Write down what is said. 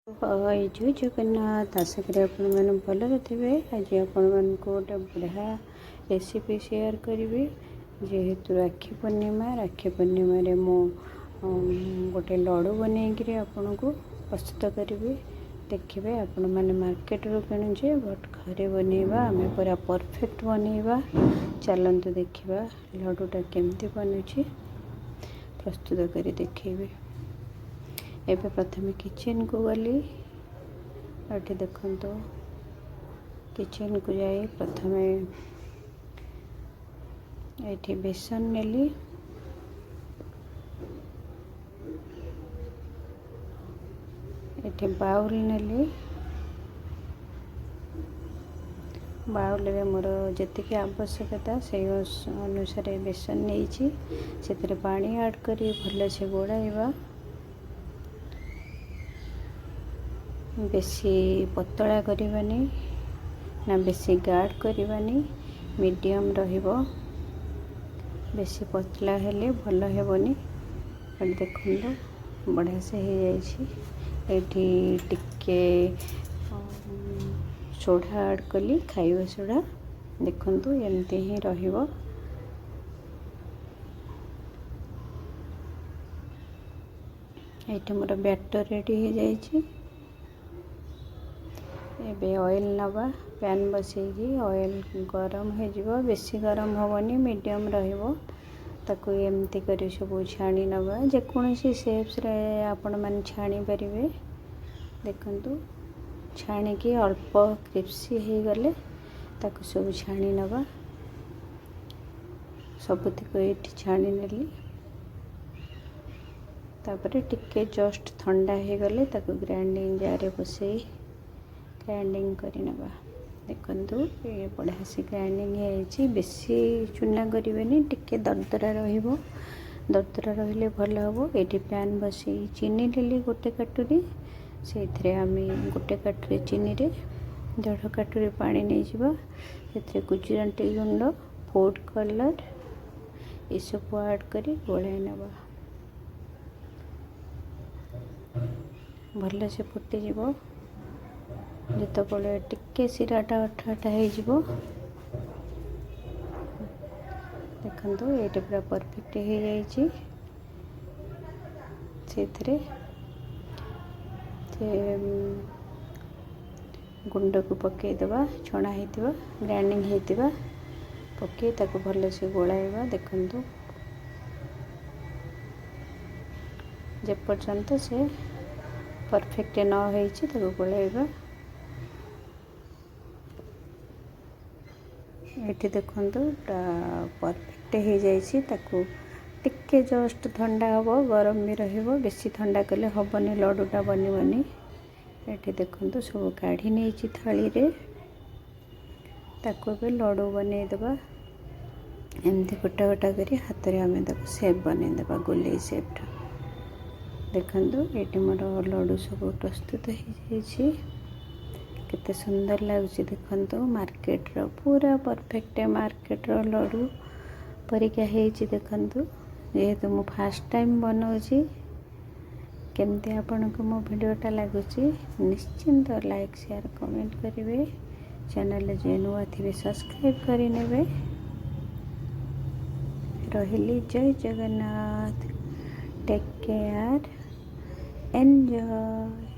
जय जगन्नाथ आशा करी आपण मैंने भलरे थे। आज आपण मन को गोटे बढ़िया रेसिपी शेयर करी। जेहेतु राखी पूर्णिमा मु गोटे लड्डू बनईकि आपण को प्रस्तुत करी। देखिए आपण मैंने मार्केट रू किणुचे बट घरे बनइबा आम पूरा परफेक्ट बनइबा। चलतु देखा लड्डूटा केमती बनुची प्रस्तुत करी देखेबे। एबे प्रथमे किचन को गली ये देखो किचन को जाए प्रथमे ये बेसन नेली ये बाउल नेली बाउल रे मोर जतिक आवश्यकता से अनुसार बेसन नहीं से पानी ऐड करी भल से गोड़ाइबा। बेसी पतला करवानी ना बेसी गाढ़ करवानी मीडियम रहिबो। बेसी पतला हेले भल हेबनी। देखो बढ़िया से हो जाइए। टिके सोडा ऐड कली खाइबा सोडा देखंतु एमती ही रहिबो। एठी मोर बैटर रेडी हो जाइए। एबे ऑयल नवा पैन बसैगी ऑयल गरम हो बेसी गरम हेनी मीडियम रहिबो। ताकू एमती करी सब छाणी नवा जेकोसी शेप्स रे आपण मन छाणी परिवे। देखंतु छाणी की अल्प क्रिप्सी हो गले ताकू सब छाणी नवा। सबुतिक ये छाणी नेली तापरे टिके जस्ट ठंडा हो गले ताकू ग्राइंडिंग जार बसई ग्राइंडिंग करी नवा। देखंतु ये बढ़िया से ग्राइंडिंग है। बेसी चूना करें टिके दरदरा रहिबो। दरदरा रहिले भल हम। ये पैन बसई चीनी लेली गोटे काटुरी से आम गोटे काटुरी चीनी रे 1.5 काटुरी पानी नहीं जावा। से गुजराती गुंड फूड कलर ये सब ऐड करी गोलाई नवा। भल से फुटी जिते टिके सिराटा अठाटा हो देखो ये पूरा परफेक्ट हो जाइए। गुंड को पकईदबा छणा होता ग्राइंडिंग होता पकई ताको भल से गोलाइबा। देखो जेपर्यंत से परफेक्ट न हो गोलाइबा। ये देखो परफेक्ट हो जाइए। ताकू टिके जस्ट ठंडा हम गरम भी रहिबो। बेसी ठंडा कले हबनी लड्डूटा बनबनी। ये देखो सब काढ़ी नहीं थाली रे ताकू भी लड्डू बनईदबा। एमती गोटा गोटा करी हाथ में आम ताको सेप बनईदबा गोले सेपटा। देखो ये मोर लड्डू सब प्रस्तुत हो जाइए। केते सुंदर लगुच देखंतु मार्केट रो पूरा परफेक्ट मार्केट रो लड्डू परिका हेची। देखंतु जेहेतु मु फर्स्ट टाइम बनाऊची केमती आपन को मो वीडियोटा लगुची निश्चिंत लाइक शेयर कमेंट करेंगे। चैनल जे नुआ थी सब्सक्राइब करेंगे। रहिली जय जगन्नाथ टेक केयर एंजॉय।